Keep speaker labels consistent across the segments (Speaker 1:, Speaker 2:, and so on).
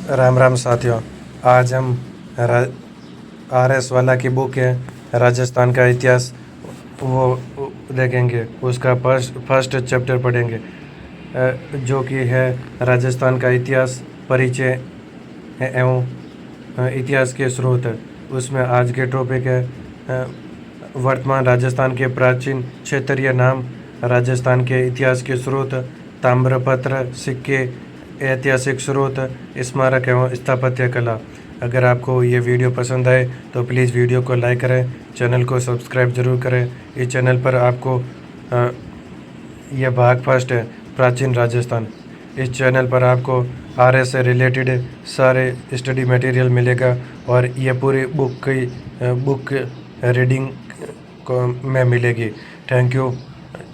Speaker 1: राम राम साथियों। आज हम रा- RS वाला की बुक है राजस्थान का इतिहास, वो देखेंगे। उसका फर्स्ट चैप्टर पढ़ेंगे, जो कि है राजस्थान का इतिहास, परिचय एवं इतिहास के स्रोत। उसमें आज के टॉपिक है वर्तमान राजस्थान के प्राचीन क्षेत्रीय नाम, राजस्थान के इतिहास के स्रोत, ताम्रपत्र, सिक्के, ऐतिहासिक स्रोत, स्मारक एवं स्थापत्य कला। अगर आपको ये वीडियो पसंद आए तो प्लीज़ वीडियो को लाइक करें, चैनल को सब्सक्राइब जरूर करें। इस चैनल पर आपको यह भाग फर्स्ट है, प्राचीन राजस्थान। इस चैनल पर आपको RS से रिलेटेड सारे स्टडी मटेरियल मिलेगा और ये पूरी बुक रीडिंग में मिलेगी। Thank you.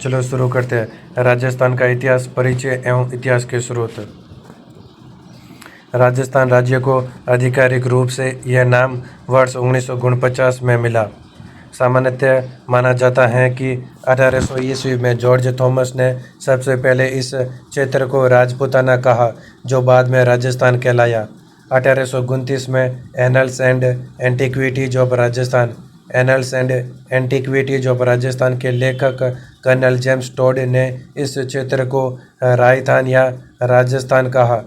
Speaker 1: चलो शुरू करते हैं। राजस्थान का इतिहास, परिचय एवं इतिहास के स्रोत। राजस्थान राज्य को आधिकारिक रूप से यह नाम वर्ष 1949 में मिला। सामान्यतः माना जाता है कि 1800 ईस्वी में जॉर्ज थॉमस ने सबसे पहले इस क्षेत्र को राजपूताना कहा, जो बाद में राजस्थान कहलाया। 1829 में annuls and antiquities of Rajasthan के लेखक कर्नल जेम्स टोड ने इस क्षेत्र को राजस्थान या राजस्थान कहा।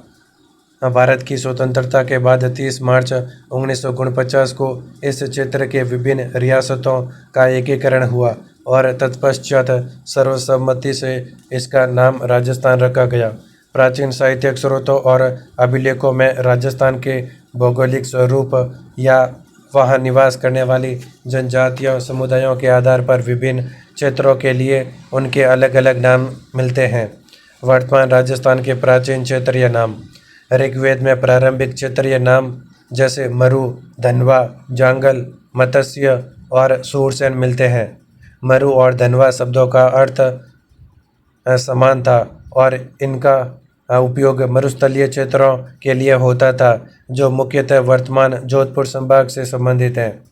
Speaker 1: भारत की स्वतंत्रता के बाद 30 मार्च 1949 को इस क्षेत्र के विभिन्न रियासतों का एकीकरण हुआ और तत्पश्चात सर्वसम्मति से इसका नाम राजस्थान रखा गया। प्राचीन साहित्यिक स्रोतों और अभिलेखों में राजस्थान के भौगोलिक स्वरूप या वहाँ निवास करने वाली जनजातीय समुदायों के आधार पर विभिन्न क्षेत्रों के लिए उनके अलग अलग नाम मिलते हैं। वर्तमान राजस्थान के प्राचीन क्षेत्रीय नाम। ऋग्वेद में प्रारंभिक क्षेत्रीय नाम जैसे मरु, धनवा, जांगल, मत्स्य और सूरसेन मिलते हैं। मरु और धनवा शब्दों का अर्थ समान था और इनका उपयोग मरुस्थलीय क्षेत्रों के लिए होता था, जो मुख्यतः वर्तमान जोधपुर संभाग से संबंधित हैं।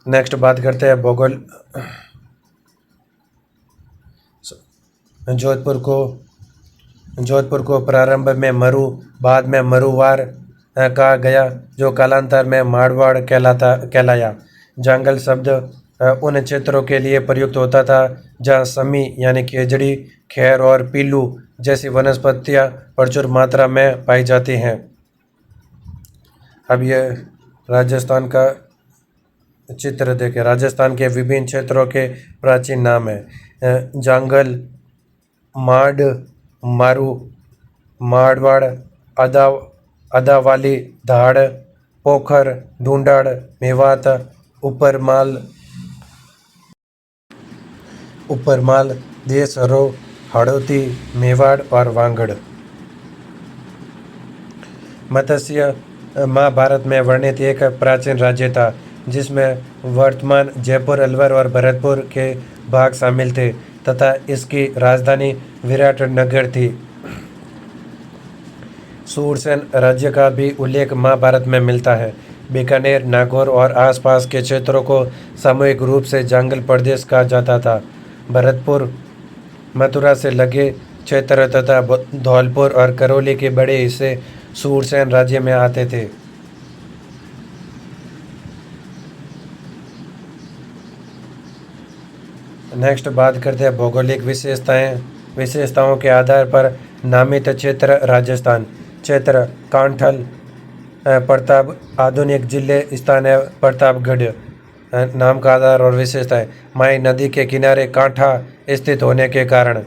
Speaker 1: नेक्स्ट बात करते हैं भूगोल। जोधपुर को प्रारंभ में मरु, बाद में मरुवार कहा गया, जो कालांतर में मारवाड़ कहलाया। जंगल शब्द उन क्षेत्रों के लिए प्रयुक्त होता था जहाँ समी यानी खेजड़ी, खैर और पीलू जैसी वनस्पतियाँ प्रचुर मात्रा में पाई जाती हैं। अब ये राजस्थान का चित्र देखें। राजस्थान के विभिन्न क्षेत्रों के प्राचीन नाम हैं। जांगल, माड, मारू, मारवाड़, अदावाली, धाड़, पोखर, ढूंढाड़, मेवात, ऊपरमाल, देसरो, हड़ौती, मेवाड़ और वांगड़। मत्स्य महाभारत में वर्णित एक प्राचीन राज्य था, जिसमें वर्तमान जयपुर, अलवर और भरतपुर के भाग शामिल थे तथा इसकी राजधानी विराटनगर थी। सूरसेन राज्य का भी उल्लेख महाभारत में मिलता है। बीकानेर, नागौर और आसपास के क्षेत्रों को सामूहिक रूप से जांगल प्रदेश कहा जाता था। भरतपुर, मथुरा से लगे क्षेत्र तथा धौलपुर और करौली के बड़े हिस्से सूरसेन राज्य में आते थे। नेक्स्ट बात करते हैं भौगोलिक विशेषताओं के आधार पर नामित क्षेत्र। राजस्थान क्षेत्र कांठल, प्रताप, आधुनिक जिले, स्थान है प्रतापगढ़। नाम का आधार और विशेषताएं। माई नदी के किनारे कांठा स्थित होने के कारण।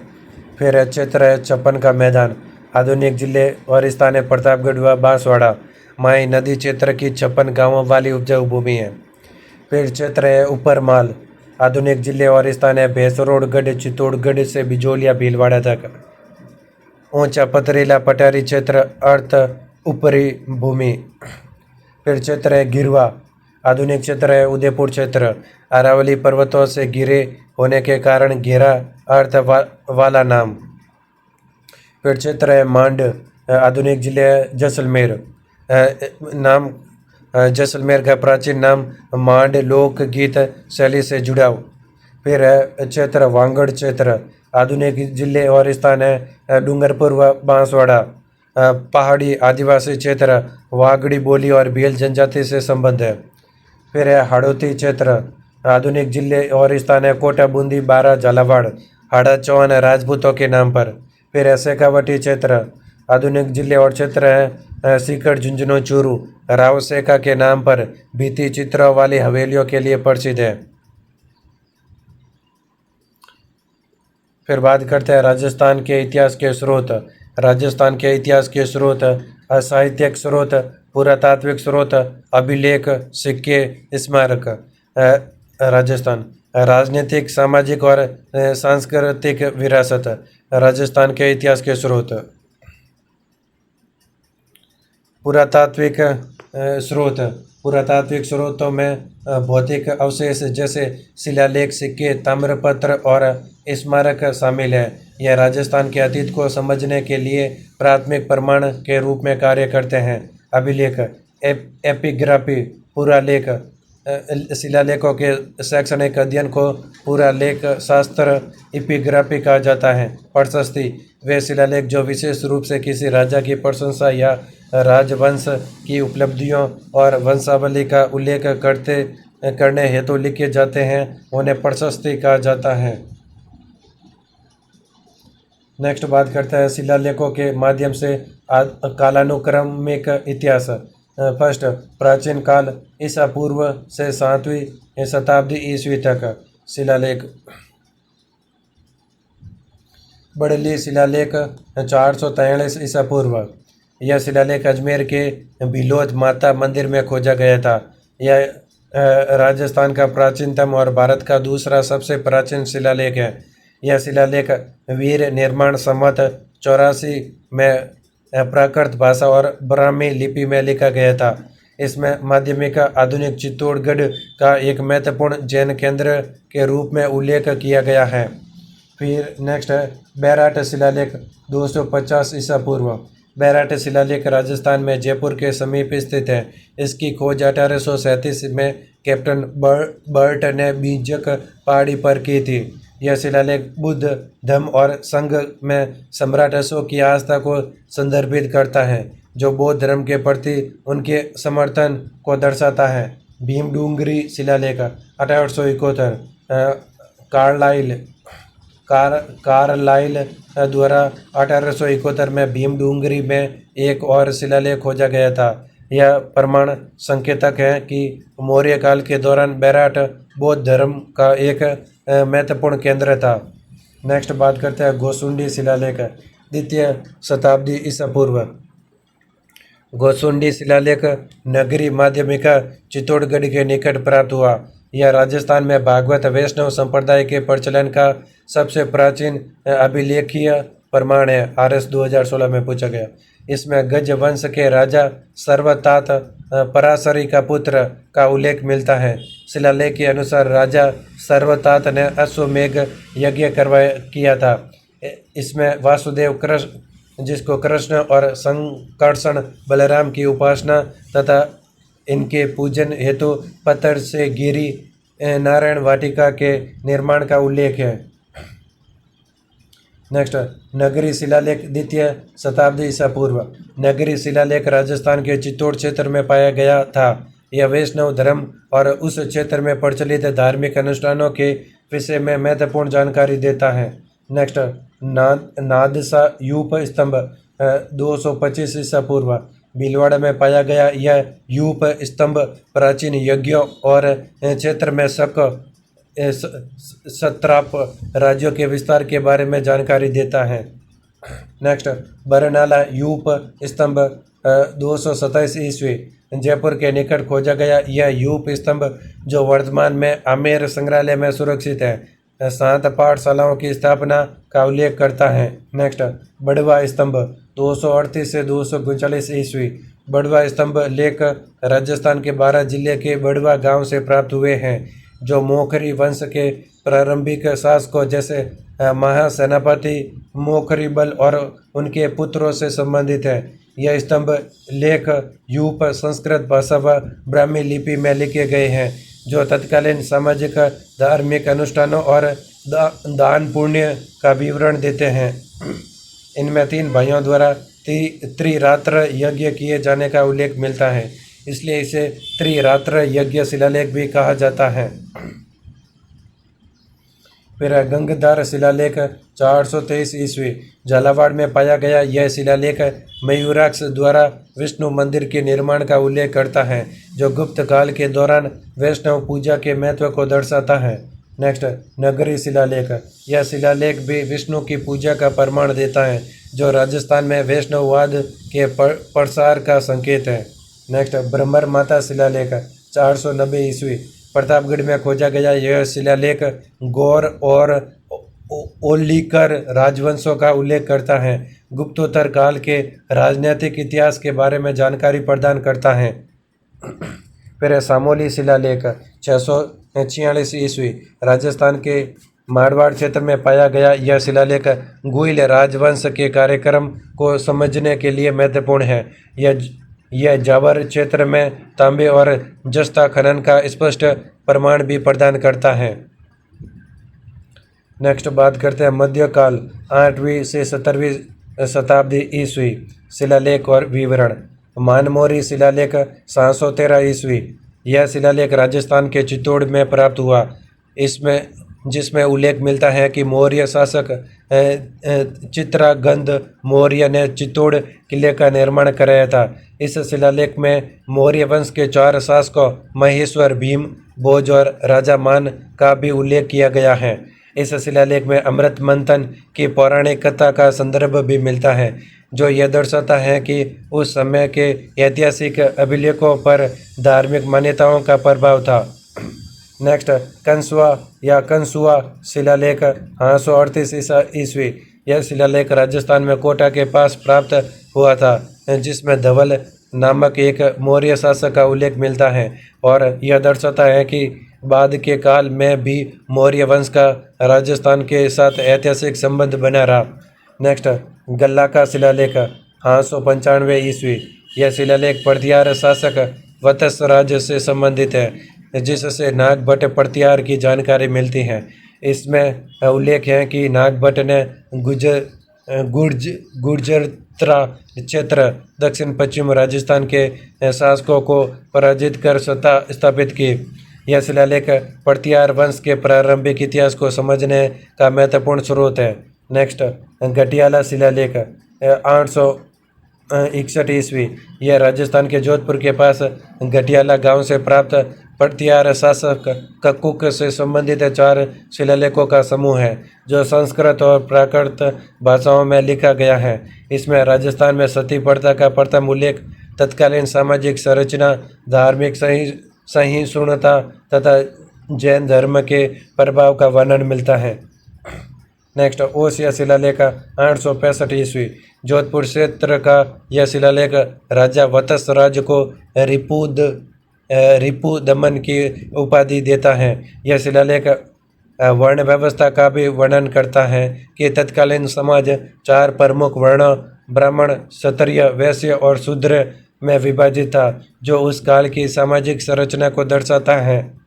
Speaker 1: फिर क्षेत्र है छप्पन का मैदान, आधुनिक जिले और स्थान है प्रतापगढ़ व बांसवाड़ा। माई नदी क्षेत्र की 56 गांवों वाली उपजाऊ भूमि है। फिर क्षेत्र है ऊपरमाल, आधुनिक जिले और स्थान है भैंसरोडगढ़, चित्तौड़गढ़ से बिजोलिया, भीलवाड़ा तक। ऊंचा पथरीला पठारी क्षेत्र, अर्थ ऊपरी भूमि। फिर क्षेत्र है गिरवा, आधुनिक क्षेत्र है उदयपुर क्षेत्र, अरावली पर्वतों से घिरे होने के कारण घेरा अर्थ वाला नाम। फिर क्षेत्र है मांड, आधुनिक जिले है जैसलमेर। नाम जैसलमेर का प्राचीन नाम मांड लोक गीत शैली से जुड़ा। फिर है क्षेत्र वांगड़ क्षेत्र, आधुनिक जिले और स्थान है डूंगरपुर व बांसवाड़ा। पहाड़ी आदिवासी क्षेत्र, वागड़ी बोली और भील जनजाति से संबंध है। फिर है हाड़ौती क्षेत्र, आधुनिक जिले और स्थान है कोटा, बूंदी, बारा, झालावाड़, हाड़ा चौहान राजपूतों के नाम पर। फिर है शेखावटी क्षेत्र, आधुनिक जिले और क्षेत्र है सीकर, झुंझुनू, चूरू, राव शेखा के नाम पर भित्ति चित्रों वाली हवेलियों के लिए प्रसिद्ध है। फिर बात करते हैं राजस्थान के इतिहास के स्रोत। राजस्थान के इतिहास के स्रोत साहित्यिक स्रोत, पुरातात्विक स्रोत, अभिलेख, सिक्के, स्मारक। राजस्थान राजनीतिक, सामाजिक और सांस्कृतिक विरासत। राजस्थान के इतिहास के स्रोत पुरातात्विक स्रोत। पुरातात्विक स्रोतों में भौतिक अवशेष जैसे शिलालेख, सिक्के, ताम्रपत्र और स्मारक शामिल है। यह राजस्थान के अतीत को समझने के लिए प्राथमिक प्रमाण के रूप में कार्य करते हैं। अभिलेख, एपिग्राफी, पुरालेख, शिलालेखों के शैक्षणिक अध्ययन को पुरालेख शास्त्र, एपिग्राफी कहा जाता है। प्रशस्ति, वे शिलालेख जो विशेष रूप से किसी राजा की प्रशंसा या राजवंश की उपलब्धियों और वंशावली का उल्लेख करने हेतु लिखे जाते हैं, उन्हें प्रशस्ति कहा जाता है। नेक्स्ट बात करते हैं शिलालेखों के माध्यम से कालानुक्रमिक इतिहास। फर्स्ट, प्राचीन काल, ईसा पूर्व से 7वीं शताब्दी ईस्वी तक। शिलालेख, बड़ली शिलालेख 443 ईसा पूर्व। यह शिलालेख अजमेर के बिलोद माता मंदिर में खोजा गया था। यह राजस्थान का प्राचीनतम और भारत का दूसरा सबसे प्राचीन शिलालेख है। यह शिलालेख वीर निर्माण संवत 84 में प्राकृत भाषा और ब्राह्मी लिपि में लिखा गया था। इसमें माध्यमिक आधुनिक चित्तौड़गढ़ का एक महत्वपूर्ण जैन केंद्र के रूप में उल्लेख किया गया है। फिर नेक्स्ट है बैराट शिलालेख 250 ईसा पूर्व। बैराट शिलालेख राजस्थान में जयपुर के समीप स्थित है। इसकी खोज 1837 में कैप्टन बर्ट ने बीजक पहाड़ी पर की थी। यह शिलालेख बुद्ध धर्म और संघ में सम्राट अशोक की आस्था को संदर्भित करता है, जो बौद्ध धर्म के प्रति उनके समर्थन को दर्शाता है। भीमडूंगरी शिलालेख 1871 कार्लाइल द्वारा 1871 में भीमडूंगरी में एक और शिलालेख खोजा गया था। यह प्रमाण संकेतक है कि मौर्य काल के दौरान बैराट बौद्ध धर्म का एक महत्वपूर्ण केंद्र था। नेक्स्ट बात करते हैं गोसुंडी शिलालेख 2वीं शताब्दी ईसा पूर्व। गोसुंडी शिलालेख नगरी माध्यमिका चित्तौड़गढ़ के निकट प्राप्त हुआ। यह राजस्थान में भागवत वैष्णव संप्रदाय के प्रचलन का सबसे प्राचीन अभिलेखीय प्रमाण है। RS 2016 में पूछा गया। इसमें गज वंश के राजा सर्वतात पराशरी का पुत्र का उल्लेख मिलता है। शिलालेख के अनुसार राजा सर्वतात ने अश्वमेघ यज्ञ किया था। इसमें वासुदेव कृष्ण, जिसको कृष्ण और संकर्षण बलराम की उपासना तथा इनके पूजन हेतु पत्थर से घिरी नारायण वाटिका के निर्माण का उल्लेख है। नेक्स्ट, नगरी शिलालेख 2वीं शताब्दी ईसा पूर्व। नगरी शिलालेख राजस्थान के चित्तौड़ क्षेत्र में पाया गया था। यह वैष्णव धर्म और उस क्षेत्र में प्रचलित धार्मिक अनुष्ठानों के विषय में महत्वपूर्ण जानकारी देता है। नेक्स्ट, नादसा यूप स्तंभ 225 ईसा पूर्व। भीलवाड़ा में पाया गया यह यूप स्तंभ प्राचीन यज्ञों और क्षेत्र में शक सत्राप राज्यों के विस्तार के बारे में जानकारी देता है। नेक्स्ट, बरनाला यूप स्तंभ 227 ईस्वी। जयपुर के निकट खोजा गया यह यूप स्तंभ, जो वर्तमान में आमेर संग्रहालय में सुरक्षित है, 7 पाठशालाओं की स्थापना का उल्लेख करता है। नेक्स्ट, बड़वा स्तंभ 238 से 239 ईस्वी। बड़वा स्तंभ लेख राजस्थान के 12 जिले के बड़वा गांव से प्राप्त हुए हैं, जो मोखरी वंश के प्रारंभिक शासकों जैसे महासेनापति मोखरीबल और उनके पुत्रों से संबंधित है। यह स्तंभ लेख यूप संस्कृत भाषा व ब्राह्मी लिपि में लिखे गए हैं, जो तत्कालीन सामाजिक धार्मिक अनुष्ठानों और दान पुण्य का विवरण देते हैं। इनमें 3 भाइयों द्वारा त्रिरात्र यज्ञ किए जाने का उल्लेख मिलता है, इसलिए इसे त्रिरात्र यज्ञ शिलालेख भी कहा जाता है। फिर गंगधार शिलालेख 423 ईस्वी झालावाड़ में पाया गया। यह शिलालेख मयूराक्ष द्वारा विष्णु मंदिर के निर्माण का उल्लेख करता है, जो गुप्त काल के दौरान वैष्णव पूजा के महत्व को दर्शाता है। नेक्स्ट, नगरी शिलालेख। यह शिलालेख भी विष्णु की पूजा का प्रमाण देता है, जो राजस्थान में वैष्णववाद के प्रसार का संकेत है। नेक्स्ट, ब्रह्मर माता शिलालेख 490 ईस्वी प्रतापगढ़ में खोजा गया। यह शिलालेख गौर और ओलीकर राजवंशों का उल्लेख करता है, गुप्तोत्तर काल के राजनीतिक इतिहास के बारे में जानकारी प्रदान करता है। फिर सामोली शिलालेख 646 ईस्वी राजस्थान के मारवाड़ क्षेत्र में पाया गया। यह शिलालेख गुइल राजवंश के कार्यक्रम को समझने के लिए महत्वपूर्ण है। यह जावर क्षेत्र में तांबे और जस्ता खनन का स्पष्ट प्रमाण भी प्रदान करता है। नेक्स्ट बात करते हैं मध्यकाल 8वीं से 17वीं शताब्दी ईस्वी शिलालेख और विवरण। मानमोरी शिलालेख 713 ईस्वी। यह शिलालेख राजस्थान के चित्तौड़ में प्राप्त हुआ, जिसमें उल्लेख मिलता है कि मौर्य शासक चित्रागंद मौर्य ने चित्तौड़ किले का निर्माण कराया था। इस शिलालेख में मौर्य वंश के 4 शासकों महेश्वर, भीम, भोज और राजा मान का भी उल्लेख किया गया है। इस शिलालेख में अमृत मंथन की पौराणिक कथा का संदर्भ भी मिलता है, जो यह दर्शाता है कि उस समय के ऐतिहासिक अभिलेखों पर धार्मिक मान्यताओं का प्रभाव था। नेक्स्ट, कंसुआ शिलालेख 838 ईस्वी। यह शिलालेख राजस्थान में कोटा के पास प्राप्त हुआ था, जिसमें धवल नामक एक मौर्य शासक का उल्लेख मिलता है और यह दर्शाता है कि बाद के काल में भी मौर्य वंश का राजस्थान के साथ ऐतिहासिक संबंध बना रहा। नेक्स्ट, गल्ला का शिलालेख 895 ईस्वी। यह शिलालेख पड़तियार शासक वत्स राज से संबंधित है, जिससे नागभट्ट पड़तियार की जानकारी मिलती है। इसमें उल्लेख है कि नागभट्ट ने गुर्जरत्रा क्षेत्र दक्षिण पश्चिम राजस्थान के शासकों को पराजित कर सत्ता स्थापित की। यह शिलालेख पड़तियार वंश के प्रारंभिक इतिहास को समझने का महत्वपूर्ण स्रोत है। नेक्स्ट, घटियाला शिलालेख 861 ईस्वी। यह राजस्थान के जोधपुर के पास घटियाला गांव से प्राप्त पड़तियार शासक कक्कुक से संबंधित 4 शिलालेखों का समूह है, जो संस्कृत और प्राकृत भाषाओं में लिखा गया है। इसमें राजस्थान में सती प्रथा का प्रथम उल्लेख, तत्कालीन सामाजिक संरचना, धार्मिक सहिष्णुता तथा जैन धर्म के प्रभाव का वर्णन मिलता है। नेक्स्ट, ओसिया शिलालेख 865 ईस्वी। जोधपुर क्षेत्र का यह शिलालेख राजा वत्स राज को रिपुदमन की उपाधि देता है। यह शिलालेख वर्ण व्यवस्था का भी वर्णन करता है कि तत्कालीन समाज 4 प्रमुख वर्णों ब्राह्मण, क्षत्रिय, वैश्य और शूद्र में विभाजित था, जो उस काल की सामाजिक संरचना को दर्शाता है।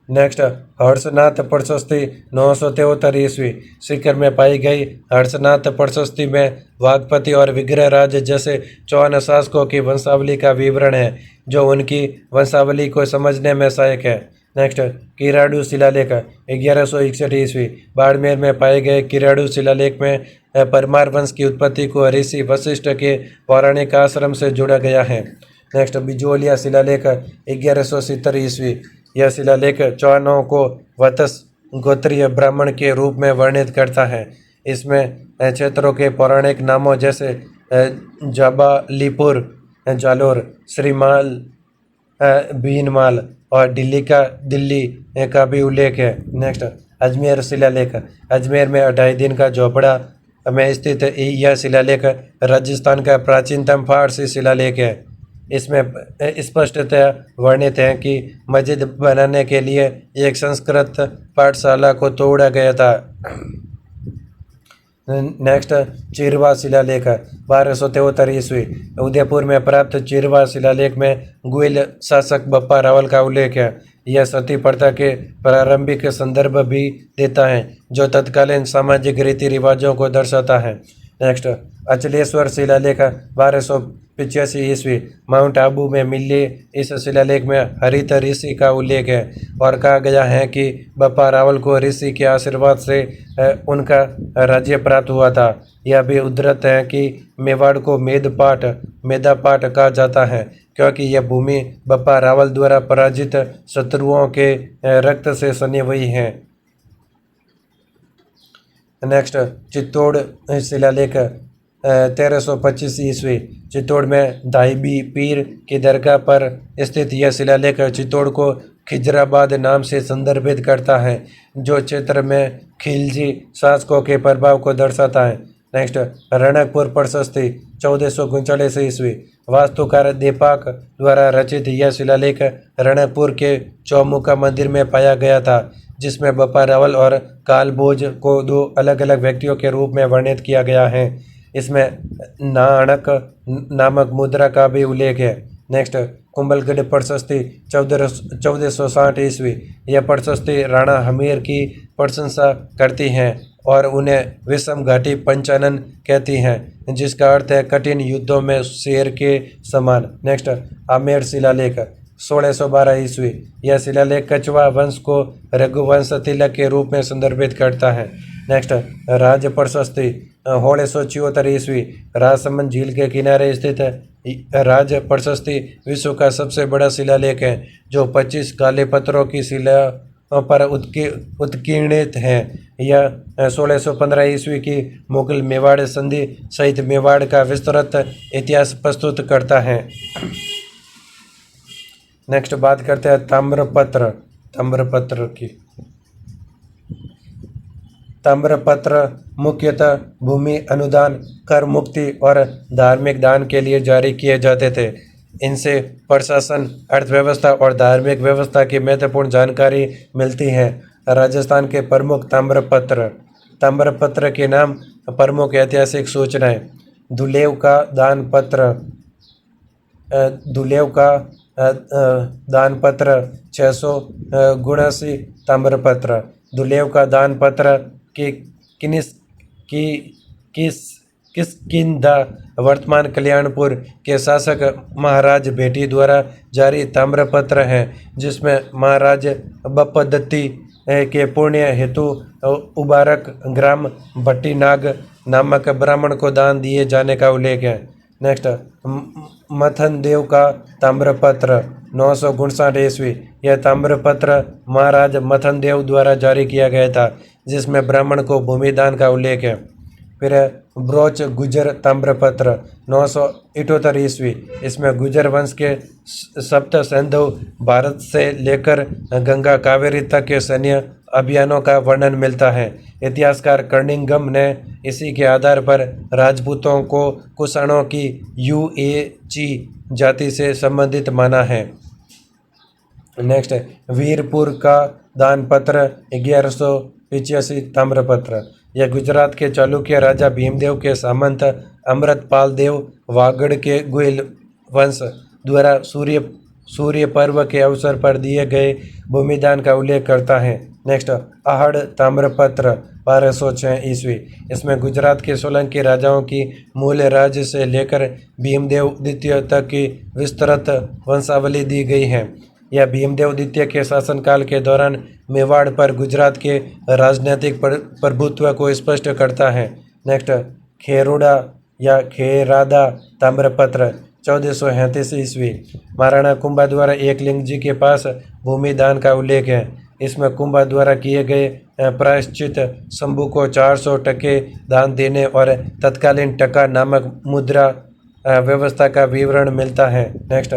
Speaker 1: नेक्स्ट, हर्षनाथ प्रशस्ति 973 ईस्वी। सीकर में पाई गई हर्षनाथ प्रशस्ति में वाघपति और विग्रहराज जैसे 54 शासकों की वंशावली का विवरण है, जो उनकी वंशावली को समझने में सहायक है। नेक्स्ट, किराडू शिलालेख 1161 ईस्वी। बाड़मेर में पाए गए किराडू शिलालेख में परमार वंश की उत्पत्ति को ऋषि वशिष्ठ के पौराणिक आश्रम से जोड़ा गया है। नेक्स्ट, बिजोलिया शिलालेख 1170 ईस्वी। यह शिलालेख चौहानों को वत्स गोत्रीय ब्राह्मण के रूप में वर्णित करता है। इसमें क्षेत्रों के पौराणिक नामों जैसे जाबालीपुर, जालोर, श्रीमाल, भीनमाल और दिल्ली का भी उल्लेख है। नेक्स्ट, अजमेर शिलालेख। अजमेर में 28 दिन का झोपड़ा में स्थित यह शिलालेख राजस्थान का प्राचीनतम फारसी शिलालेख है। इसमें स्पष्टतः वर्णित है कि मस्जिद बनाने के लिए एक संस्कृत पाठशाला को तोड़ा गया था। नेक्स्ट, चिरवा शिलालेख 1273 ईस्वी। उदयपुर में प्राप्त चिरवा शिलालेख में गुइल शासक बप्पा रावल का उल्लेख है। यह सती प्रथा के प्रारंभिक संदर्भ भी देता है, जो तत्कालीन सामाजिक रीति रिवाजों को दर्शाता है। नेक्स्ट, अचलेश्वर शिलालेख 1285 ईस्वी माउंट आबू में मिले इस शिलालेख में हरित ऋषि का उल्लेख है और कहा गया है कि बप्पा रावल को ऋषि के आशीर्वाद से उनका राज्य प्राप्त हुआ था। यह भी उद्धृत है कि मेवाड़ को मेदापाट कहा जाता है क्योंकि यह भूमि बप्पा रावल द्वारा पराजित शत्रुओं के रक्त से सनी हुई है। नेक्स्ट, चित्तौड़ शिलालेख 1325 ईस्वी चित्तौड़ में दाहिबी पीर की दरगाह पर स्थित यह शिलालेख चित्तौड़ को खिजराबाद नाम से संदर्भित करता है जो क्षेत्र में खिलजी शासकों के प्रभाव को दर्शाता है। नेक्स्ट, रणकपुर प्रशस्ति 1439 ईस्वी वास्तुकार दीपक द्वारा रचित यह शिलालेख रणकपुर के चौमुखा मंदिर में पाया गया था जिसमें बप्पा रावल और कालभोज को दो अलग अलग व्यक्तियों के रूप में वर्णित किया गया है। इसमें नाणक नामक मुद्रा का भी उल्लेख है। नेक्स्ट, कुंभलगढ़ प्रशस्ति 1460 ईस्वी यह प्रशस्ति राणा हमीर की प्रशंसा करती हैं और उन्हें विषम घाटी पंचानन कहती हैं जिसका अर्थ है कठिन युद्धों में शेर के समान। नेक्स्ट, आमेर शिलालेख 1612 ईस्वी यह शिलालेख कछवा वंश को रघुवंश तिलक के रूप में संदर्भित करता है। नेक्स्ट, राज प्रशस्ति 1674 ईस्वी राजसमंद झील के किनारे स्थित राज प्रशस्ति विश्व का सबसे बड़ा शिलालेख है जो 25 काले पत्थरों की शिला पर उत्कीर्णित है। यह 1615 ईस्वी की मुगल मेवाड़ संधि सहित मेवाड़ का विस्तृत इतिहास प्रस्तुत करता है। नेक्स्ट, बात करते हैं ताम्रपत्र की। ताम्रपत्र मुख्यतः भूमि अनुदान, कर मुक्ति और धार्मिक दान के लिए जारी किए जाते थे। इनसे प्रशासन, अर्थव्यवस्था और धार्मिक व्यवस्था की महत्वपूर्ण जानकारी मिलती है। राजस्थान के प्रमुख ताम्रपत्र के नाम, प्रमुख ऐतिहासिक सूचनाएं। दुलेव का दानपत्र 679 ताम्रपत्र। दुलेव का दानपत्र की किष्किंधा वर्तमान कल्याणपुर के शासक महाराज भेटी द्वारा जारी ताम्रपत्र है जिसमें महाराज बप्पदत्ती के पुण्य हेतु उबारक ग्राम भट्टीनाग नामक ब्राह्मण को दान दिए जाने का उल्लेख है। नेक्स्ट, मथन देव का ताम्रपत्र 959 ईस्वी यह ताम्रपत्र महाराज मथन देव द्वारा जारी किया गया था जिसमें ब्राह्मण को भूमिदान का उल्लेख है। फिर ब्रोच गुजर ताम्रपत्र 978 ईस्वी इसमें गुजर वंश के सप्त सिंधु भारत से लेकर गंगा कावेरी तक के सैन्य अभियानों का वर्णन मिलता है। इतिहासकार कर्णिंगम ने इसी के आधार पर राजपूतों को कुषाणों की यूएची जाति से संबंधित माना है। नेक्स्ट, वीरपुर का दानपत्र 1185 ताम्रपत्र। यह गुजरात के चालुक्य राजा भीमदेव के सामंत अमृतपाल देव वागड़ के गुइल वंश द्वारा सूर्य पर्व के अवसर पर दिए गए भूमिदान का उल्लेख करता है। नेक्स्ट, आहड़ ताम्रपत्र 1206 ईस्वी इसमें गुजरात के सोलंकी राजाओं की मूल राज्य से लेकर भीमदेव द्वितीय तक की विस्तृत वंशावली दी गई है। यह भीमदेव द्वितीय के शासनकाल के दौरान मेवाड़ पर गुजरात के राजनीतिक प्रभुत्व को स्पष्ट करता है। नेक्स्ट, खेरुड़ा या खेरादा ताम्रपत्र 1433 ईस्वी महाराणा कुंभा द्वारा एकलिंग जी के पास भूमिदान का उल्लेख है। इसमें कुंभा द्वारा किए गए प्रायश्चित शंभू को 400 टके दान देने और तत्कालीन टका नामक मुद्रा व्यवस्था का विवरण मिलता है। नेक्स्ट,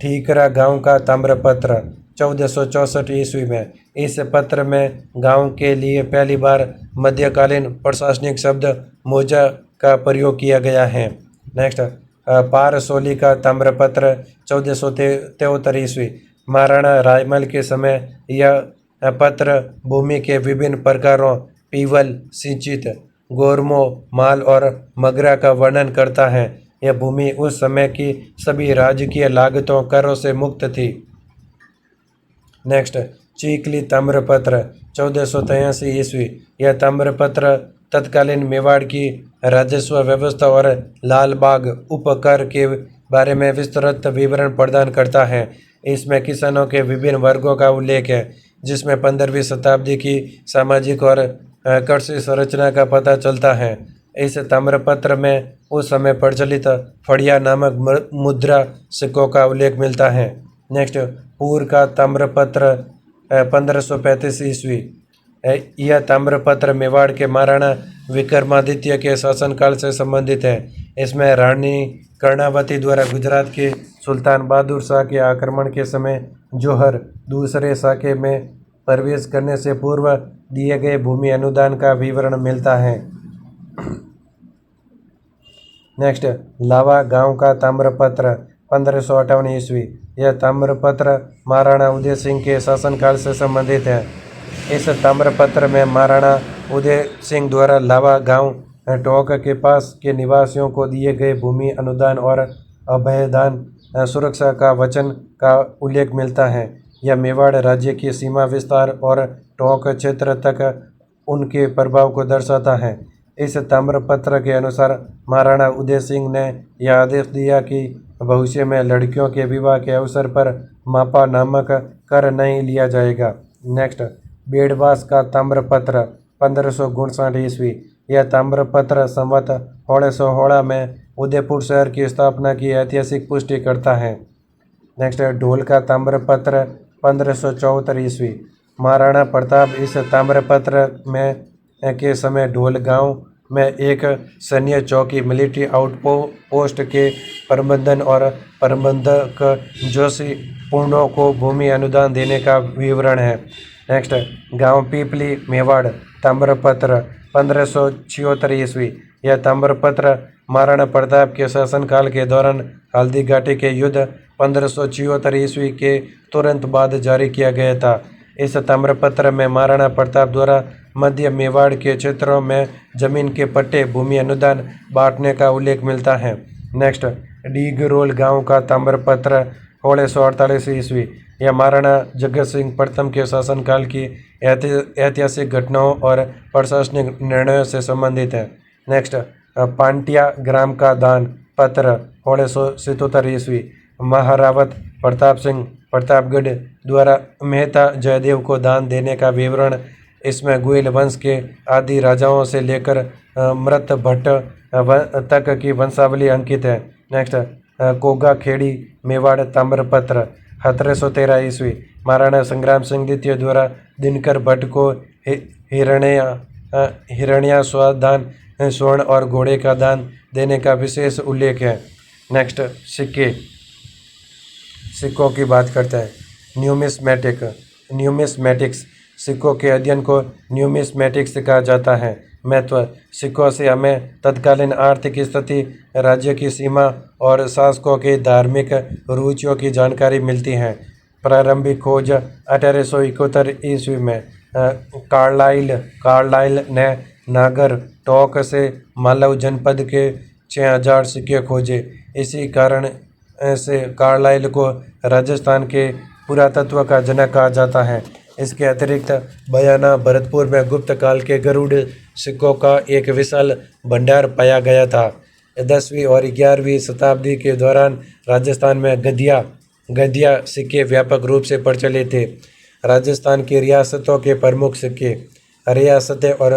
Speaker 1: ठीकरा गांव का ताम्रपत्र 1464 ईस्वी में इस पत्र में गांव के लिए पहली बार मध्यकालीन प्रशासनिक शब्द मोजा का प्रयोग किया गया है। नेक्स्ट, पारसोली का ताम्रपत्र 1473 ईस्वी महाराणा रायमल के समय यह पत्र भूमि के विभिन्न प्रकारों पीवल, सिंचित, गोरमो, माल और मगरा का वर्णन करता है। यह भूमि उस समय की सभी राजकीय लागतों करों से मुक्त थी। नेक्स्ट, चीकली ताम्रपत्र 1483 ईस्वी यह ताम्रपत्र तत्कालीन मेवाड़ की राजस्व व्यवस्था और लाल बाग उपकर के बारे में विस्तृत विवरण प्रदान करता है। इसमें किसानों के विभिन्न वर्गों का उल्लेख है, जिसमें 15वीं शताब्दी की सामाजिक और कृषि संरचना का पता चलता है। इस ताम्रपत्र में उस समय प्रचलित फड़िया नामक मुद्रा सिक्कों का उल्लेख मिलता है। नेक्स्ट, पूर का ताम्रपत्र 1535 ईस्वी। यह ताम्रपत्र मेवाड़ के महाराणा विक्रमादित्य के शासनकाल से संबंधित है। इसमें रानी कर्णावती द्वारा गुजरात के सुल्तान बहादुर शाह के आक्रमण के समय जौहर दूसरे शाखे में प्रवेश करने से पूर्व दिए गए भूमि अनुदान का विवरण मिलता है। नेक्स्ट, लावा गांव का ताम्रपत्र 1558 ईस्वी। यह ताम्रपत्र महाराणा उदय सिंह के शासनकाल से संबंधित है। इस ताम्रपत्र में महाराणा उदय सिंह द्वारा लावा गांव टोंक के पास के निवासियों को दिए गए भूमि अनुदान और अभयदान सुरक्षा का वचन का उल्लेख मिलता है। यह मेवाड़ राज्य की सीमा विस्तार और टोंक क्षेत्र तक उनके प्रभाव को दर्शाता है। इस ताम्रपत्र के अनुसार महाराणा उदय सिंह ने यह आदेश दिया कि भविष्य में लड़कियों के विवाह के अवसर पर मापा नामक कर नहीं लिया जाएगा। नेक्स्ट, बेड़वास का ताम्रपत्र 1559 ईस्वी। यह ताम्रपत्र संवत 1616 में उदयपुर शहर की स्थापना की ऐतिहासिक पुष्टि करता है। नेक्स्ट, ढोल का ताम्रपत्र 1574 ईस्वी। महाराणा प्रताप इस ताम्रपत्र में के समय ढोल गांव में एक सैन्य चौकी मिलिट्री आउटपोस्ट के प्रबंधन और प्रबंधक जोशी पूर्णों को भूमि अनुदान देने का विवरण है। नेक्स्ट, गांव पीपली मेवाड़ ताम्रपत्र 1576 ईस्वी। यह ताम्रपत्र महाराणा प्रताप के शासनकाल के दौरान हल्दी घाटी के युद्ध 1576 ईस्वी के तुरंत बाद जारी किया गया था। इस ताम्रपत्र में महाराणा प्रताप द्वारा मध्य मेवाड़ के क्षेत्रों में जमीन के पट्टे भूमि अनुदान बांटने का उल्लेख मिलता है। नेक्स्ट, डीगरोल गांव का ताम्रपत्र 1648 ईस्वी। यह महाराणा जगत सिंह प्रथम के शासनकाल की ऐतिहासिक घटनाओं और प्रशासनिक निर्णयों से संबंधित है। नेक्स्ट, पांटिया ग्राम का दान पत्र 1677 ईस्वी। महारावत प्रताप सिंह प्रतापगढ़ द्वारा मेहता जयदेव को दान देने का विवरण। इसमें गुइल वंश के आदि राजाओं से लेकर मृत भट्ट तक की वंशावली अंकित है। नेक्स्ट, कोगा खेड़ी मेवाड़ ताम्रपत्र 1713 ईस्वी। महाराणा संग्राम सिंह द्वितीय द्वारा दिनकर भट्ट को हिरण्या स्वदान स्वर्ण और घोड़े का दान देने का विशेष उल्लेख है। नेक्स्ट, सिक्कों की बात करते हैं। न्यूमिस्मेटिक्स सिक्कों के अध्ययन को न्यूमिस्मेटिक्स कहा जाता है। महत्व, सिक्कों से हमें तत्कालीन आर्थिक स्थिति, राज्य की सीमा और शासकों की धार्मिक रुचियों की जानकारी मिलती है। प्रारंभिक खोज 1871 ईस्वी में कार्लाइल ने नागर टोंक से मालव जनपद के 6000 सिक्के खोजे। इसी कारण से कार्लाइल को राजस्थान के पुरातत्व का जनक कहा जाता है। इसके अतिरिक्त बयाना भरतपुर में गुप्त काल के गरुड़ सिक्कों का एक विशाल भंडार पाया गया था। 10वीं और 11वीं शताब्दी के दौरान राजस्थान में गद्या सिक्के व्यापक रूप से प्रचलित थे। राजस्थान की रियासतों के प्रमुख सिक्के, रियासतें और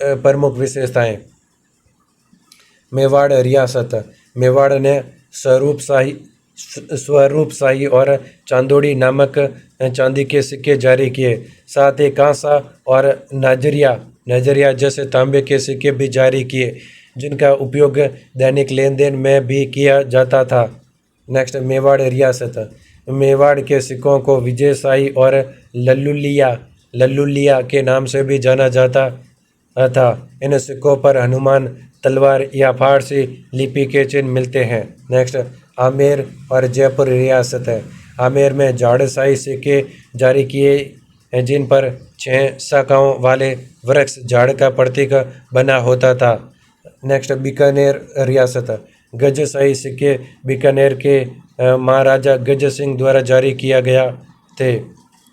Speaker 1: प्रमुख विशेषताएं। मेवाड़ रियासत, मेवाड़ ने स्वरूपशाही और चांदोड़ी नामक चांदी के सिक्के जारी किए। साथ ही कांसा और नजरिया जैसे तांबे के सिक्के भी जारी किए, जिनका उपयोग दैनिक लेन देन में भी किया जाता था। नेक्स्ट, मेवाड़ रियासत। मेवाड़ के सिक्कों को विजयशाही और लल्लुलिया के नाम से भी जाना जाता था। इन सिक्कों पर हनुमान, तलवार या फारसी लिपि के चिन्ह मिलते हैं। नेक्स्ट, आमेर और जयपुर रियासत है। आमेर में झाड़शाही सिक्के जारी किए, जिन पर 6 शाखाओं वाले वृक्ष झाड़ का प्रतीक बना होता था। नेक्स्ट, बीकानेर रियासत। गजशाही सिक्के बीकानेर के महाराजा गज सिंह द्वारा जारी किया गया थे।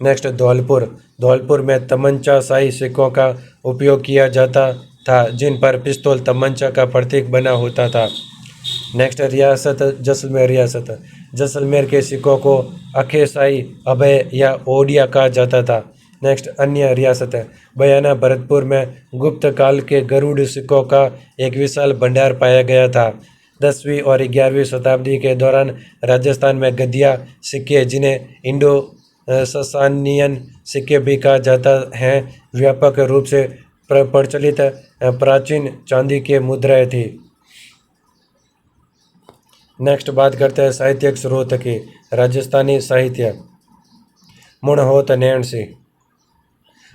Speaker 1: नेक्स्ट, धौलपुर में तमंचा शाही सिक्कों का उपयोग किया जाता था जिन पर पिस्तौल तमंचा का प्रतीक बना होता था। नेक्स्ट रियासत जैसलमेर रियासत। जैसलमेर के सिक्कों को अखेसाई, अभय या ओडिया कहा जाता था। नेक्स्ट अन्य रियासत है। बयाना भरतपुर में गुप्त काल के गरुड़ सिक्कों का एक विशाल भंडार पाया गया था। 10वीं और 11वीं शताब्दी के दौरान राजस्थान में गद्दिया सिक्के, जिन्हें इंडो ससानियन सिक्के भी कहा जाता है, व्यापक रूप से प्रचलित प्राचीन चांदी के मुद्राएं थी। नेक्स्ट बात करते हैं साहित्यिक स्रोत की। राजस्थानी साहित्य। मुणहोत नैण सिंह।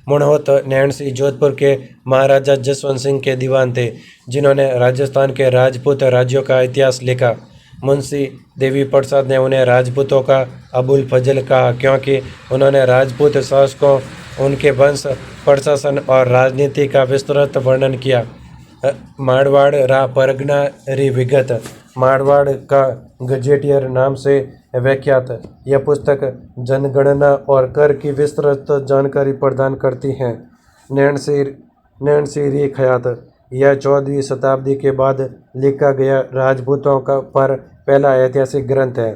Speaker 1: मुणहोत नैण सिंह जोधपुर के महाराजा जसवंत सिंह के दीवान थे, जिन्होंने राजस्थान के राजपूत राज्यों का इतिहास लिखा। मुंशी देवी प्रसाद ने उन्हें राजपूतों का अबुल फजल कहा, क्योंकि उन्होंने राजपूत शासकों, उनके वंश, प्रशासन और राजनीति का विस्तृत वर्णन किया। मारवाड़ रा परगना री विगत। मारवाड़ का गजेटियर नाम से व्याख्यात यह पुस्तक जनगणना और कर की विस्तृत जानकारी प्रदान करती है। नैणसी री खयात। यह 14वीं शताब्दी के बाद लिखा गया राजपूतों का पर पहला ऐतिहासिक ग्रंथ है।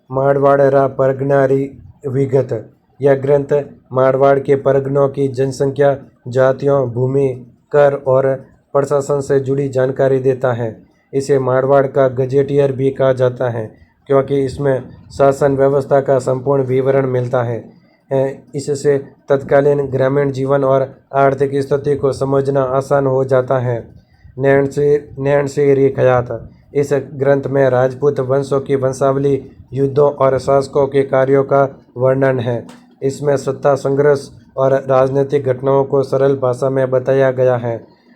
Speaker 1: मारवाड़ रा परगना री विगत। यह ग्रंथ मारवाड़ के परगनों की जनसंख्या, जातियों, भूमि, कर और प्रशासन से जुड़ी जानकारी देता है। इसे मारवाड़ का गजेटियर भी कहा जाता है, क्योंकि इसमें शासन व्यवस्था का संपूर्ण विवरण मिलता है। इससे तत्कालीन ग्रामीण जीवन और आर्थिक स्थिति को समझना आसान हो जाता है। नैणसी री खयात। इस ग्रंथ में राजपूत वंशों की वंशावली, युद्धों और शासकों के कार्यों का वर्णन है। इसमें सत्ता संघर्ष और राजनीतिक घटनाओं को सरल भाषा में बताया गया है।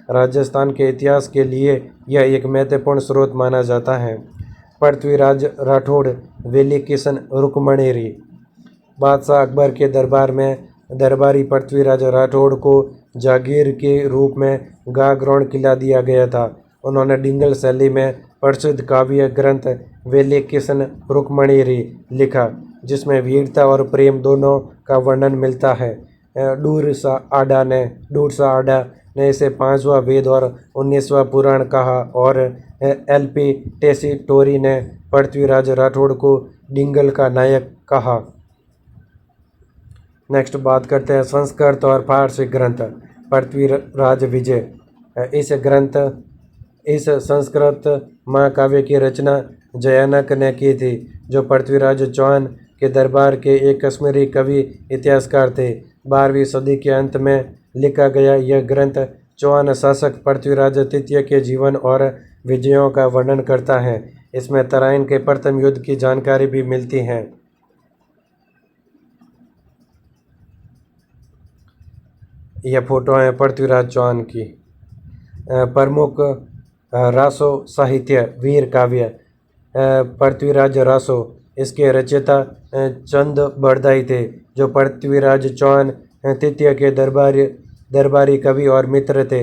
Speaker 1: राजस्थान के इतिहास के लिए यह एक महत्वपूर्ण स्रोत माना जाता है। पृथ्वीराज राठौड़, वेली किशन रुक्मणीरी। बादशाह अकबर के दरबार में दरबारी पृथ्वीराज राठौड़ को जागीर के रूप में गागरोण किला दिया गया था। उन्होंने डिंगल शैली में प्रसिद्ध काव्य ग्रंथ वेली किशन रुक्मणीरी लिखा, जिसमें वीरता और प्रेम दोनों का वर्णन मिलता है। डूरसा आडा ने इसे 5वां वेद और 19वां पुराण कहा, और एल.पी. टेसी टोरी ने पृथ्वीराज राठौड़ को डिंगल का नायक कहा। नेक्स्ट बात करते हैं संस्कृत और फारसी ग्रंथ। पृथ्वीराज विजय। इस संस्कृत महाकाव्य की रचना जयानक ने की थी, जो पृथ्वीराज चौहान के दरबार के एक कश्मीरी कवि इतिहासकार थे। 12वीं सदी के अंत में लिखा गया यह ग्रंथ चौहान शासक पृथ्वीराज तृतीय के जीवन और विजयों का वर्णन करता है। इसमें तराइन के प्रथम युद्ध की जानकारी भी मिलती है। यह फोटो है पृथ्वीराज चौहान की। प्रमुख रासो साहित्य वीर काव्य। पृथ्वीराज रासो, इसके रचयिता चंद बरदाई थे, जो पृथ्वीराज चौहान तृतीय के दरबारी कवि और मित्र थे।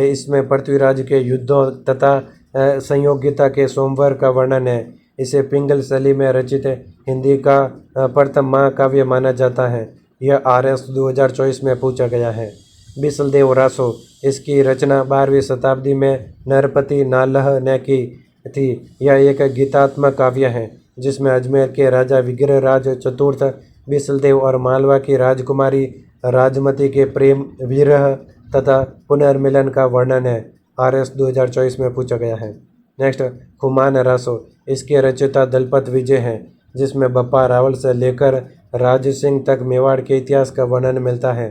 Speaker 1: इसमें पृथ्वीराज के युद्धों तथा संयोगिता के स्वयंवर का वर्णन है। इसे पिंगल शैली में रचित हिंदी का प्रथम महाकाव्य माना जाता है। यह RS 2024 में पूछा गया है। बिसलदेव रासो, इसकी रचना 12वीं शताब्दी में नरपति नालह ने की थी। यह एक गीतात्मक काव्य है, जिसमें अजमेर के राजा विग्रहराज चतुर्थ बिसलदेव और मालवा की राजकुमारी राजमती के प्रेम, विरह तथा पुनर्मिलन का वर्णन है। RS 2024 में पूछा गया है। नेक्स्ट खुमान रासो, इसके रचयिता दलपत विजय हैं, जिसमें बप्पा रावल से लेकर राज सिंह तक मेवाड़ के इतिहास का वर्णन मिलता है।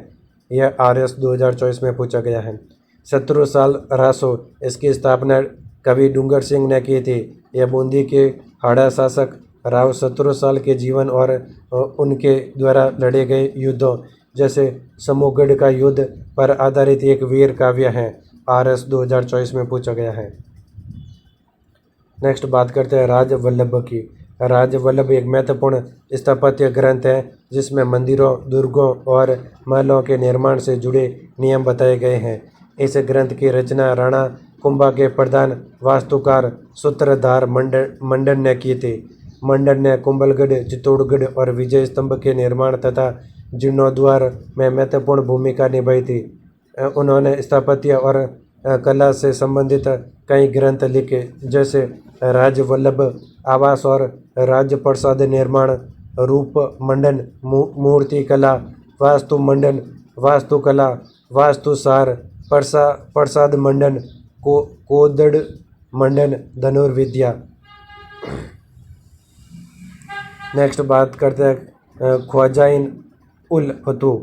Speaker 1: यह RS 2024 में पूछा गया है। शत्रुसाल रासो, इसकी स्थापना कवि डूंगर सिंह ने की थी। यह बूंदी के हाड़ा शासक राव शत्रुसाल के जीवन और उनके द्वारा लड़े गए युद्धों, जैसे समूहगढ़ का युद्ध, पर आधारित एक वीर काव्य है। RS 2024 में पूछा गया है। नेक्स्ट बात करते हैं राजवल्लभ की। राजवल्लभ एक महत्वपूर्ण स्थापत्य ग्रंथ है, जिसमें मंदिरों, दुर्गों और महलों के निर्माण से जुड़े नियम बताए गए हैं। इस ग्रंथ की रचना राणा कुंभा के प्रधान वास्तुकार सूत्रधार मंडन ने की थी। मंडन ने कुंभलगढ़, चित्तौड़गढ़ और विजय स्तंभ के निर्माण तथा जीर्णोद्धार में महत्वपूर्ण भूमिका निभाई थी। उन्होंने स्थापत्य और कला से संबंधित कई ग्रंथ लिखे, जैसे राजवल्लभ आवास और राजप्रसाद निर्माण, रूप मंडन, मूर्ति कला, वास्तु मंडन, वास्तुकला, वास्तुसार, प्रसाद मंडन, कोदड़ मंडन, धनुर्विद्या। नेक्स्ट बात करते हैं ख्वाजा उल फतूह।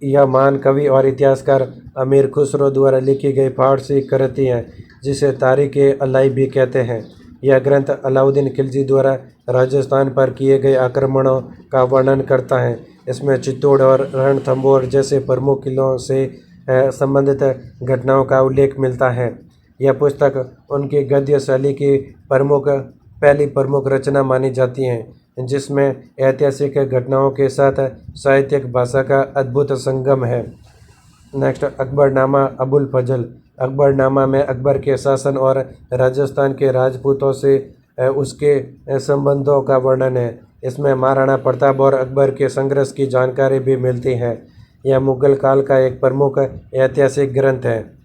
Speaker 1: यह महान कवि और इतिहासकार अमीर खुसरो द्वारा लिखी गई फारसी कृति है, जिसे तारीख-ए-अलाई भी कहते हैं। यह ग्रंथ अलाउद्दीन खिलजी द्वारा राजस्थान पर किए गए आक्रमणों का वर्णन करता है। इसमें चित्तौड़ और रणथंभौर जैसे प्रमुख किलों से संबंधित घटनाओं का उल्लेख मिलता है। यह पुस्तक उनकी गद्य शैली की पहली प्रमुख रचना मानी जाती है, जिसमें ऐतिहासिक घटनाओं के साथ साहित्यिक भाषा का अद्भुत संगम है। नेक्स्ट अकबरनामा अबुल फजल। अकबरनामा में अकबर के शासन और राजस्थान के राजपूतों से उसके संबंधों का वर्णन है। इसमें महाराणा प्रताप और अकबर के संघर्ष की जानकारी भी मिलती है। यह मुगल काल का एक प्रमुख ऐतिहासिक ग्रंथ है।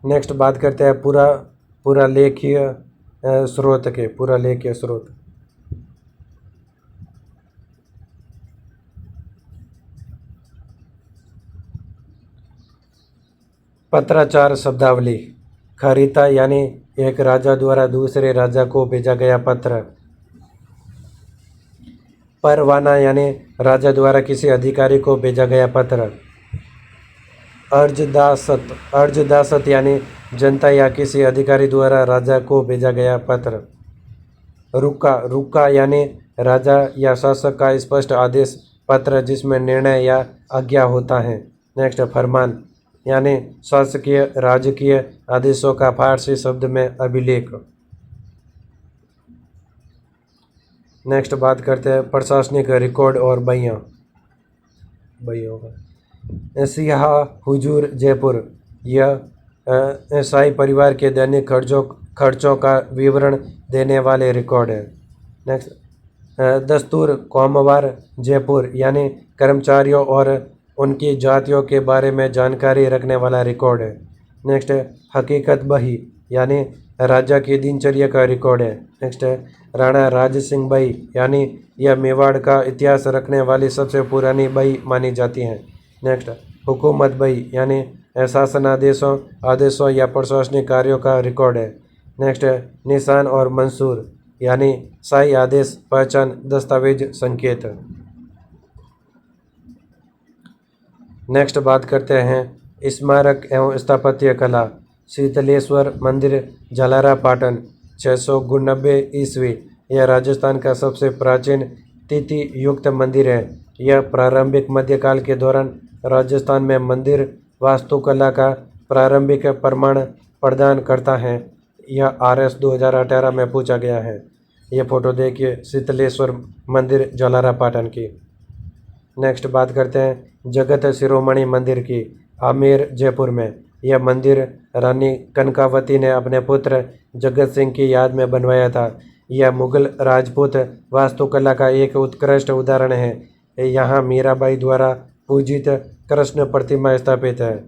Speaker 1: नेक्स्ट बात करते हैं पुरालेखीय स्रोत। पत्राचार शब्दावली। खरीता यानी एक राजा द्वारा दूसरे राजा को भेजा गया पत्र। परवाना यानी राजा द्वारा किसी अधिकारी को भेजा गया पत्र। अर्जदासत यानी जनता या किसी अधिकारी द्वारा राजा को भेजा गया पत्र। रुका यानी राजा या शासक का स्पष्ट आदेश पत्र, जिसमें निर्णय या आज्ञा होता है। नेक्स्ट फरमान यानी शासकीय राजकीय आदेशों का फारसी शब्द में अभिलेख। नेक्स्ट बात करते हैं प्रशासनिक रिकॉर्ड और बहियाँ। सियाह हुजूर जयपुर। यह शाही परिवार के दैनिक खर्चों का विवरण देने वाले रिकॉर्ड है। नेक्स्ट दस्तूर कौमवार जयपुर यानी कर्मचारियों और उनकी जातियों के बारे में जानकारी रखने वाला रिकॉर्ड है। नेक्स्ट हकीकत बही यानी राजा की दिनचर्या का रिकॉर्ड है। नेक्स्ट राणा राज सिंह बही यानी यह मेवाड़ का इतिहास रखने वाली सबसे पुरानी बही मानी जाती है। नेक्स्ट हुकूमत बही यानी शासन आदेशों या प्रशासनिक कार्यों का रिकॉर्ड है। नेक्स्ट निशान और मंसूर यानी शाही आदेश, पहचान, दस्तावेज, संकेत। नेक्स्ट बात करते हैं स्मारक एवं स्थापत्य कला। शीतलेश्वर मंदिर, जलारा पाटन, 699 ईस्वी। यह राजस्थान का सबसे प्राचीन तिथि युक्त मंदिर है। यह प्रारंभिक मध्यकाल के दौरान राजस्थान में मंदिर वास्तुकला का प्रारंभिक प्रमाण प्रदान करता है। यह RS 2018 में पूछा गया है। यह फोटो देखिए शीतलेश्वर मंदिर, जलारा पाटन की। नेक्स्ट बात करते हैं जगत शिरोमणि मंदिर की, आमेर जयपुर में। यह मंदिर रानी कनकावती ने अपने पुत्र जगत सिंह की याद में बनवाया था। यह मुगल राजपूत वास्तुकला का एक उत्कृष्ट उदाहरण है। यहाँ मीराबाई द्वारा पूजित कृष्ण प्रतिमा स्थापित है।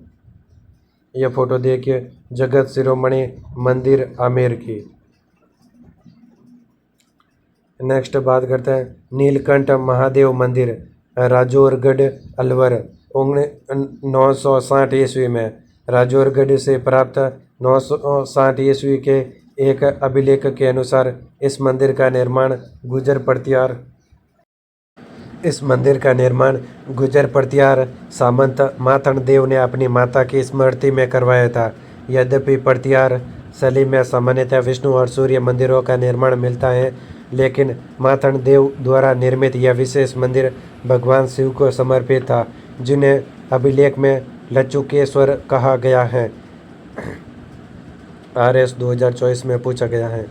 Speaker 1: यह फोटो देखिए जगत शिरोमणि मंदिर आमेर की। नेक्स्ट बात करते हैं नीलकंठ महादेव मंदिर, राजौरगढ़ अलवर, 960 ईस्वी में। राजौरगढ़ से प्राप्त 960 ईस्वी के एक अभिलेख के अनुसार इस मंदिर का निर्माण गुर्जर प्रतिहार सामंत माथन देव ने अपनी माता की स्मृति में करवाया था। यद्यपि प्रतिहार शैली में सामान्यतः विष्णु और सूर्य मंदिरों का निर्माण मिलता है, लेकिन माथन देव द्वारा निर्मित यह विशेष मंदिर भगवान शिव को समर्पित था, जिन्हें अभिलेख में लचुकेश्वर कहा गया है। RS 2024 में पूछा गया है।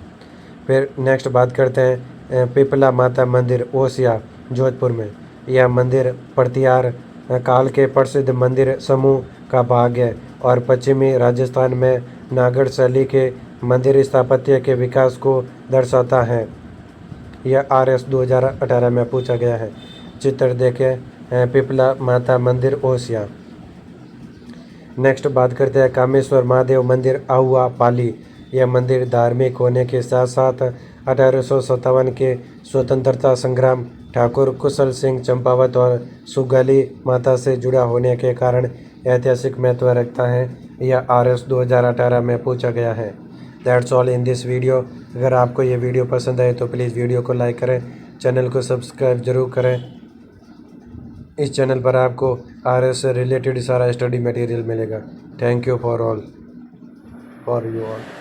Speaker 1: फिर नेक्स्ट बात करते हैं पिपला माता मंदिर, ओसिया, जोधपुर में। यह मंदिर प्रतिहार काल के प्रसिद्ध मंदिर समूह का भाग है और पश्चिमी राजस्थान में नागढ़ शैली के मंदिर स्थापत्य के विकास को दर्शाता है। यह RS 2018 में पूछा गया है। चित्र देखें पिपला माता मंदिर ओसिया। नेक्स्ट बात करते हैं कामेश्वर महादेव मंदिर आहुआ पाली। यह मंदिर धार्मिक होने के साथ साथ 1857 के स्वतंत्रता संग्राम ठाकुर कुशल सिंह चंपावत और सुगाली माता से जुड़ा होने के कारण ऐतिहासिक महत्व रखता है। यह RS 2018 में पूछा गया है। That's all in this video. अगर आपको ये वीडियो पसंद आए तो प्लीज़ वीडियो को लाइक करें, चैनल को सब्सक्राइब जरूर करें। इस चैनल पर आपको RS से रिलेटेड सारा स्टडी मटेरियल मिलेगा। Thank you for you all.